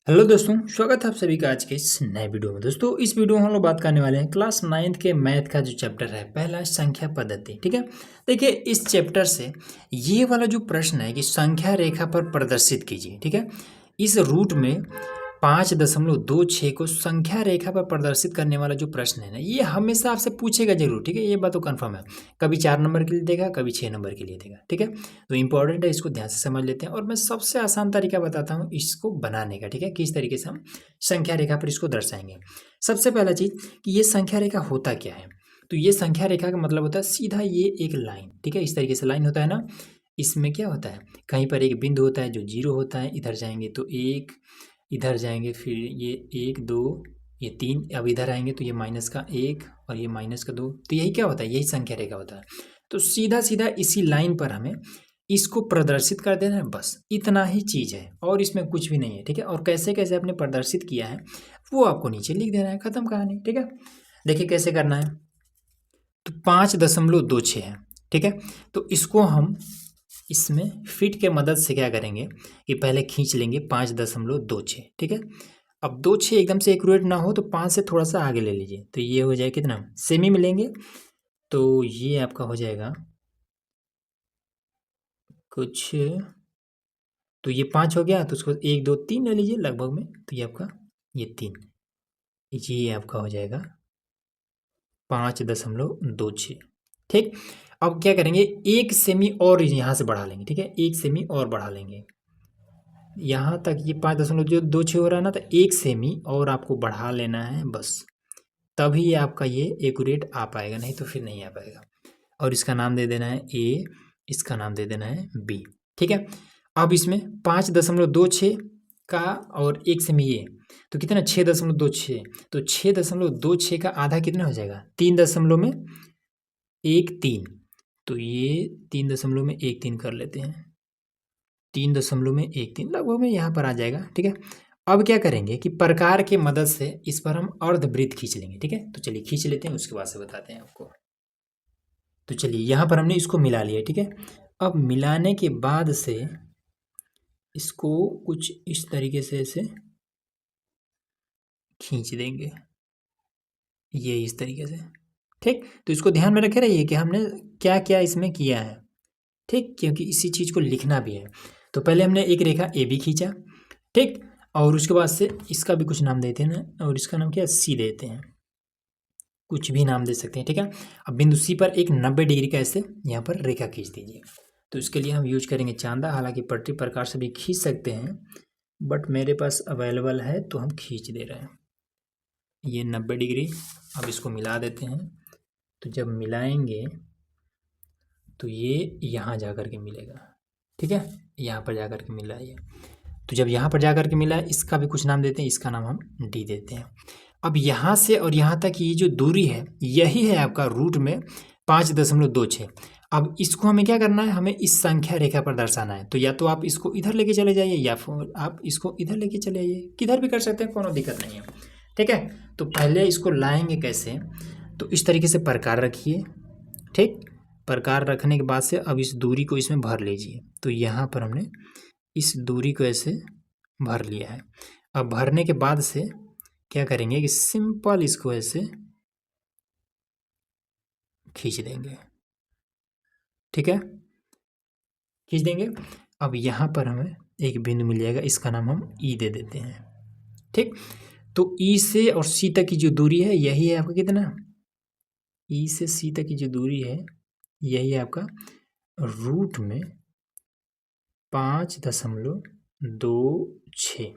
Hello दोस्तों, स्वागत है आप सभी का आज के इस नए वीडियो में। दोस्तों, इस वीडियो में हम लोग बात करने वाले हैं क्लास 9th के मैथ का जो चैप्टर है, पहला संख्या पद्धति। ठीक है, देखिए इस चैप्टर से ये वाला जो प्रश्न है कि संख्या रेखा पर प्रदर्शित कीजिए। ठीक है, इस रूट में 5.26 को संख्या रेखा पर प्रदर्शित करने वाला जो प्रश्न है ना, ये हमेशा आपसे पूछेगा जरूर। ठीक है, ये बात तो कन्फर्म है। कभी 4 नंबर के लिए देगा, कभी 6 नंबर के लिए देगा। ठीक है, तो इंपॉर्टेंट है, इसको ध्यान से समझ लेते हैं। और मैं सबसे आसान तरीका बताता हूँ इसको बनाने का। ठीक है, किस तरीके से हम संख्या रेखा पर इसको दर्शाएंगे। सबसे पहला चीज कि ये संख्या रेखा होता क्या है। तो ये संख्या रेखा का मतलब होता है सीधा ये एक लाइन। ठीक है, इस तरीके से लाइन होता है ना। इसमें क्या होता है, कहीं पर एक बिंदु होता है जो 0 होता है, इधर जाएंगे तो 1, इधर जाएंगे फिर ये 1 2, ये 3, अब इधर आएंगे तो ये -1 और ये -2। तो यही क्या होता है, यही संख्या रेखा होता है। तो सीधा सीधा इसी लाइन पर हमें इसको प्रदर्शित कर देना है, बस इतना ही चीज़ है और इसमें कुछ भी नहीं है। ठीक है, और कैसे कैसे आपने प्रदर्शित किया है वो आपको नीचे लिख देना है, खत्म कहानी। ठीक है, देखिए कैसे करना है। तो 5.26 है। ठीक है, तो इसको हम इसमें फिट के मदद से क्या करेंगे कि पहले खींच लेंगे 5.26। ठीक है, अब 26 एकदम से एक्यूरेट ना हो तो 5 से थोड़ा सा आगे ले लीजिए, तो ये हो जाए कितना, सेमी में लेंगे तो ये आपका हो जाएगा कुछ, तो ये 5 हो गया, तो उसको 1 2 3 ले लीजिए लगभग में, तो ये आपका ये 3, ये आपका हो जाएगा 5.26। ठीक, अब क्या करेंगे, 1 सेमी और यहाँ से बढ़ा लेंगे। ठीक है, 1 सेमी और बढ़ा लेंगे, यहाँ तक ये 5.26 हो रहा है ना, तो 1 सेमी और आपको बढ़ा लेना है बस, तभी ये आपका ये एक्यूरेट आ पाएगा, नहीं तो फिर नहीं आ पाएगा। और इसका नाम दे देना है ए, इसका नाम दे देना है बी। ठीक है, अब इसमें 5.26 का और 1 सेमी ये, तो कितना 6.26, तो 6.26 का आधा कितना हो जाएगा, 3.13। तो ये 3.13 कर लेते हैं, 3.13 लगभग में यहाँ पर आ जाएगा। ठीक है, अब क्या करेंगे कि प्रकार के मदद से इस पर हम अर्धवृत्त खींच लेंगे। ठीक है, तो चलिए खींच लेते हैं, उसके बाद से बताते हैं आपको। तो चलिए यहाँ पर हमने इसको मिला लिया। ठीक है, अब मिलाने के बाद से इसको कुछ इस तरीके से ऐसे खींच देंगे, ये इस तरीके से। ठीक, तो इसको ध्यान में रखे रहिए कि हमने क्या क्या इसमें किया है। ठीक, क्योंकि इसी चीज़ को लिखना भी है। तो पहले हमने एक रेखा ए बी खींचा। ठीक, और उसके बाद से इसका भी कुछ नाम देते हैं ना, और इसका नाम क्या है, सी देते हैं, कुछ भी नाम दे सकते हैं। ठीक है, अब बिंदु सी पर एक 90 डिग्री का ऐसे यहाँ पर रेखा खींच दीजिए। तो इसके लिए हम यूज करेंगे चांदा, हालांकि पट्टी प्रकार से भी खींच सकते हैं, बट मेरे पास अवेलेबल है तो हम खींच दे रहे हैं ये 90 डिग्री। अब इसको मिला देते हैं, तो जब मिलाएंगे तो ये यहाँ जा कर के मिलेगा। ठीक है, यहाँ पर जा कर के मिला ये, तो जब यहाँ पर जा कर के मिला है, इसका भी कुछ नाम देते हैं, इसका नाम हम डी देते हैं। अब यहाँ से और यहाँ तक ये जो दूरी है, यही है आपका रूट में 5.26। अब इसको हमें क्या करना है, हमें इस संख्या रेखा पर दर्शाना है। तो या तो आप इसको इधर लेके चले जाइए या फिर आप इसको इधर लेके चले आइए, किधर भी कर सकते हैं, कोनो दिक्कत नहीं है। ठीक है, तो पहले इसको लाएंगे कैसे, तो इस तरीके से प्रकार रखिए। ठीक, प्रकार रखने के बाद से अब इस दूरी को इसमें भर लीजिए। तो यहाँ पर हमने इस दूरी को ऐसे भर लिया है। अब भरने के बाद से क्या करेंगे कि सिंपल इसको ऐसे खींच देंगे। ठीक है, खींच देंगे। अब यहाँ पर हमें एक बिंदु मिल जाएगा, इसका नाम हम ई दे देते हैं। ठीक, तो ई से और सी तक की जो दूरी है, यही है आपका कितना, ई से सी तक की जो दूरी है, यही है आपका रूट में 5.26,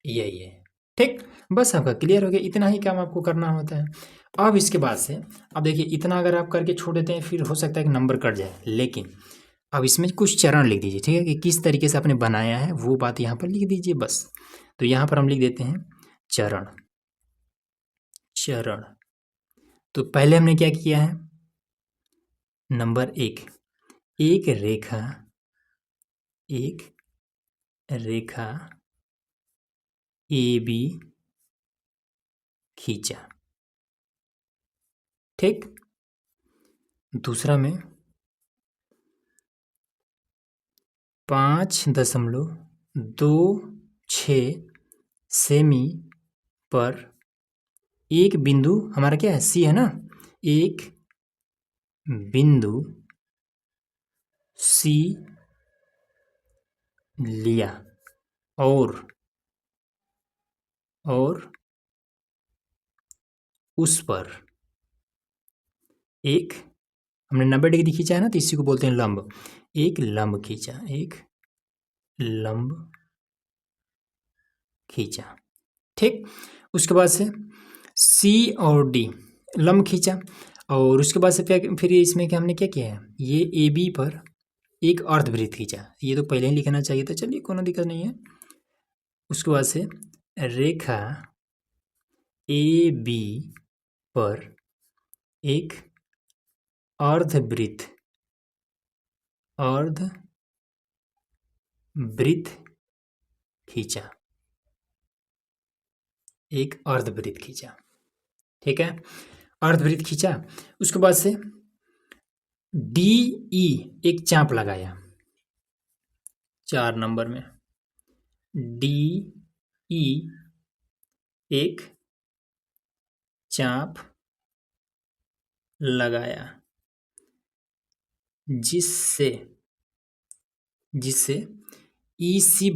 यही है। ठीक, बस आपका क्लियर हो गया, इतना ही काम आपको करना होता है। अब इसके बाद से, अब देखिए इतना अगर आप करके छोड़ देते हैं फिर हो सकता है कि नंबर कट जाए, लेकिन अब इसमें कुछ चरण लिख दीजिए। ठीक है, कि किस तरीके से आपने बनाया है वो बात यहाँ पर लिख दीजिए बस। तो यहाँ पर हम लिख देते हैं चरण। चरण, तो पहले हमने क्या किया है, नंबर 1, एक रेखा, एक रेखा ए बी खींचा। ठीक, दूसरा में 5.26 सेमी पर एक बिंदु, हमारा क्या है सी है ना, एक बिंदु सी लिया और उस पर एक, हमने 90 डिग्री खींचा है ना, तो इसी को बोलते हैं लंब। एक लंब खींचा, एक लंब खींचा, ठीक। उसके बाद से सी और डी लंब खींचा, और उसके बाद से फिर इसमें क्या हमने क्या किया है, ये ए बी पर एक अर्धवृत्त खींचा। ये तो पहले ही लिखना चाहिए था, चलिए कोई दिक्कत नहीं है। उसके बाद से रेखा ए बी पर एक अर्धवृत्त खींचा, एक अर्धवृत्त खींचा, ठीक है, अर्धवृत्त खींचा। उसके बाद से डी ई एक चाप लगाया, 4 नंबर में डी ई एक चाप लगाया, जिससे ई सी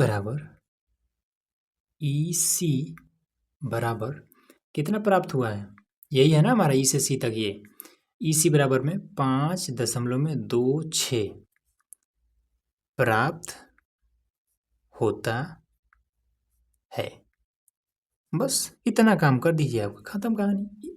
बराबर कितना प्राप्त हुआ है, यही है ना हमारा ई से सी तक, ये ई सी बराबर में 5.26 प्राप्त होता है। बस इतना काम कर दीजिए, आपका खत्म कहानी।